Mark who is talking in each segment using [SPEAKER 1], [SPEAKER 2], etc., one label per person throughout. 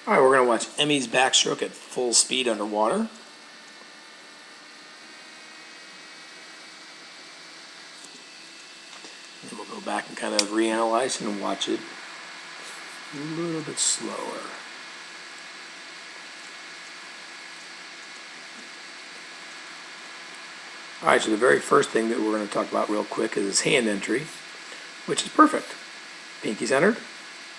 [SPEAKER 1] All right, we're going to watch Emmy's backstroke at full speed underwater. And then we'll go back and kind of reanalyze and watch it a little bit slower. All right, so the very first thing that we're going to talk about real quick is his hand entry, which is perfect. Pinky's entered.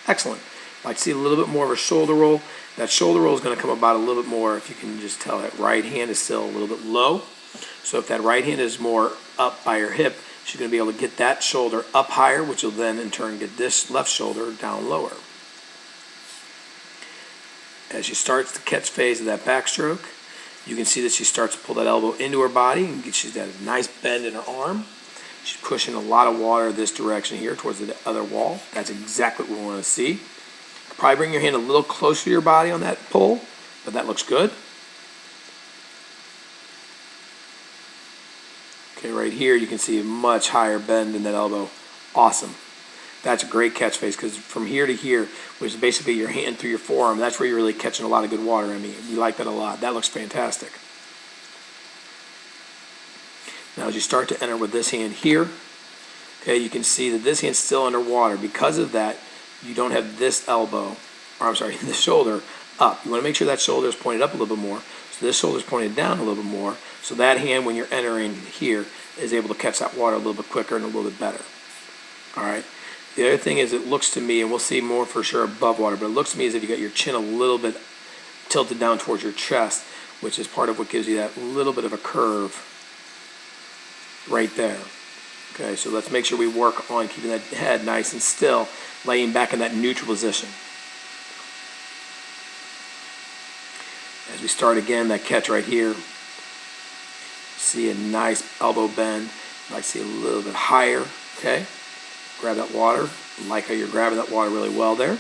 [SPEAKER 1] Excellent. I'd like to see a little bit more of a shoulder roll. That shoulder roll is going to come about a little bit more, if you can just tell that right hand is still a little bit low. So if that right hand is more up by your hip, she's going to be able to get that shoulder up higher, which will then in turn get this left shoulder down lower. As she starts the catch phase of that backstroke, you can see that she starts to pull that elbow into her body, and she's got a nice bend in her arm. She's pushing a lot of water this direction here towards the other wall. That's exactly what we want to see. Probably bring your hand a little closer to your body on that pull, but that looks good. Okay, right here you can see a much higher bend in that elbow. Awesome. That's a great catch phase, because from here to here, which is basically your hand through your forearm, that's where you're really catching a lot of good water. I mean, you like that a lot. That looks fantastic. Now as you start to enter with this hand here, okay, you can see that this hand's still underwater. Because of that, you don't have this elbow, or I'm sorry, this shoulder up. You want to make sure that shoulder is pointed up a little bit more. So this shoulder is pointed down a little bit more. So that hand, when you're entering here, is able to catch that water a little bit quicker and a little bit better. All right. The other thing is, it looks to me, and we'll see more for sure above water, but it looks to me as if you got your chin a little bit tilted down towards your chest, which is part of what gives you that little bit of a curve right there. Okay, so let's make sure we work on keeping that head nice and still, laying back in that neutral position. As we start again, that catch right here, see a nice elbow bend. I'd like to see a little bit higher, okay? Grab that water. I like how you're grabbing that water really well there.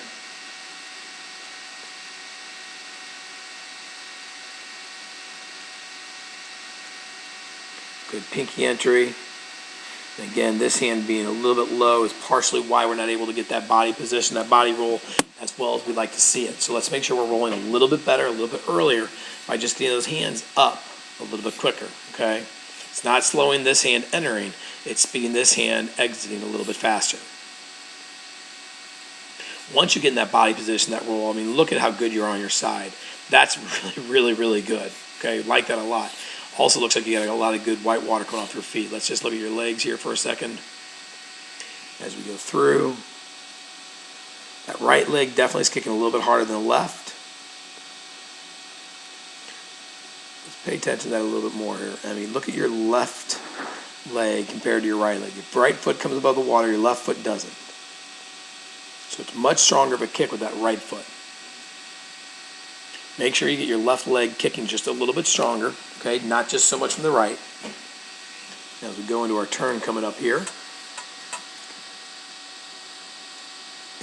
[SPEAKER 1] Good pinky entry. And again, this hand being a little bit low is partially why we're not able to get that body position, that body roll, as well as we'd like to see it. So let's make sure we're rolling a little bit better, a little bit earlier, by just getting those hands up a little bit quicker, okay? It's not slowing this hand entering, it's speeding this hand exiting a little bit faster. Once you get in that body position, that roll, I mean, look at how good you're on your side. That's really, really, really good, okay? Like that a lot. Also looks like you got a lot of good white water coming off your feet. Let's just look at your legs here for a second as we go through. That right leg definitely is kicking a little bit harder than the left. Let's pay attention to that a little bit more here. I mean, look at your left leg compared to your right leg. Your right foot comes above the water, your left foot doesn't. So it's much stronger of a kick with that right foot. Make sure you get your left leg kicking just a little bit stronger, okay? Not just so much from the right. Now as we go into our turn coming up here.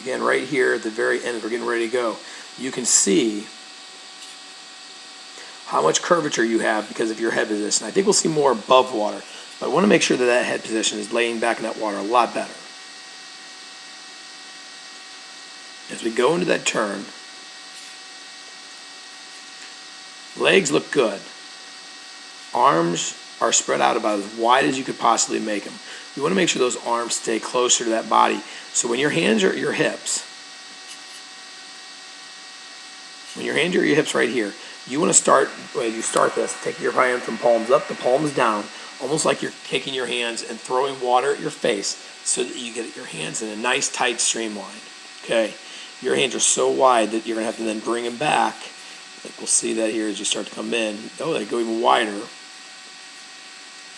[SPEAKER 1] Again, right here at the very end, as we're getting ready to go, you can see how much curvature you have because of your head position. I think we'll see more above water, but I want to make sure that that head position is laying back in that water a lot better. As we go into that turn, legs look good. Arms are spread out about as wide as you could possibly make them. You want to make sure those arms stay closer to that body. So when your hands are at your hips, right here, you want to start, when you start this, take your hand from palms up to palms down, almost like you're taking your hands and throwing water at your face so that you get your hands in a nice tight streamline. Okay? Your hands are so wide that you're going to have to then bring them back. Like we'll see that here as you start to come in. Oh, they go even wider.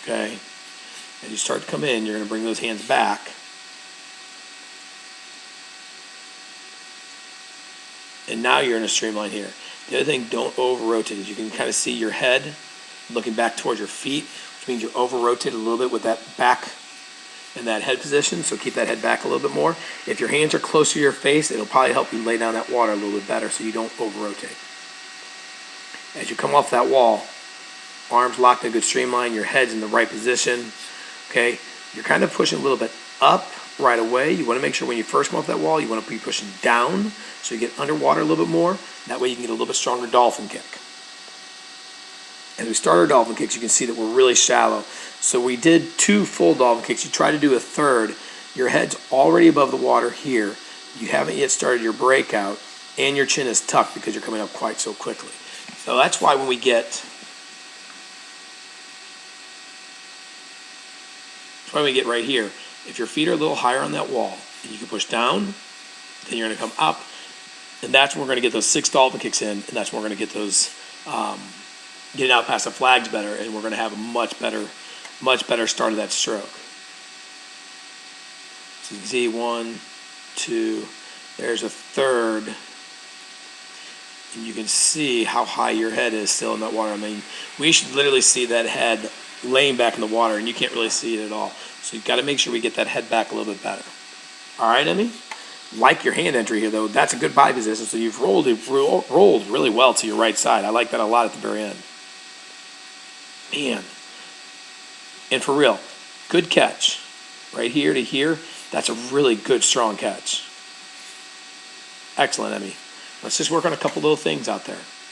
[SPEAKER 1] Okay. As you start to come in, you're going to bring those hands back. And now you're in a streamline here. The other thing, don't over-rotate. As you can kind of see your head looking back towards your feet, which means you're over-rotated a little bit with that back and that head position, so keep that head back a little bit more. If your hands are close to your face, it'll probably help you lay down that water a little bit better so you don't over-rotate. As you come off that wall, arms locked in a good streamline, your head's in the right position, okay? You're kind of pushing a little bit up right away. You want to make sure when you first come off that wall, you want to be pushing down so you get underwater a little bit more. That way you can get a little bit stronger dolphin kick. As we start our dolphin kicks, you can see that we're really shallow. So we did 2 full dolphin kicks. You try to do a third. Your head's already above the water here. You haven't yet started your breakout, and your chin is tucked because you're coming up quite so quickly. So that's why when we get right here, if your feet are a little higher on that wall, and you can push down, then you're going to come up, and that's when we're going to get those 6 dolphin kicks in, and that's when we're going to get those getting out past the flags better, and we're going to have a much better start of that stroke. So you can see 1, 2, there's a third, and you can see how high your head is still in that water. I mean, we should literally see that head laying back in the water, and you can't really see it at all. So you've got to make sure we get that head back a little bit better. All right, Emmy? Like your hand entry here, though, that's a good body position, so you've rolled really well to your right side. I like that a lot at the very end. Man. And for real, good catch. Right here to here, that's a really good, strong catch. Excellent, Emmy. Let's just work on a couple little things out there.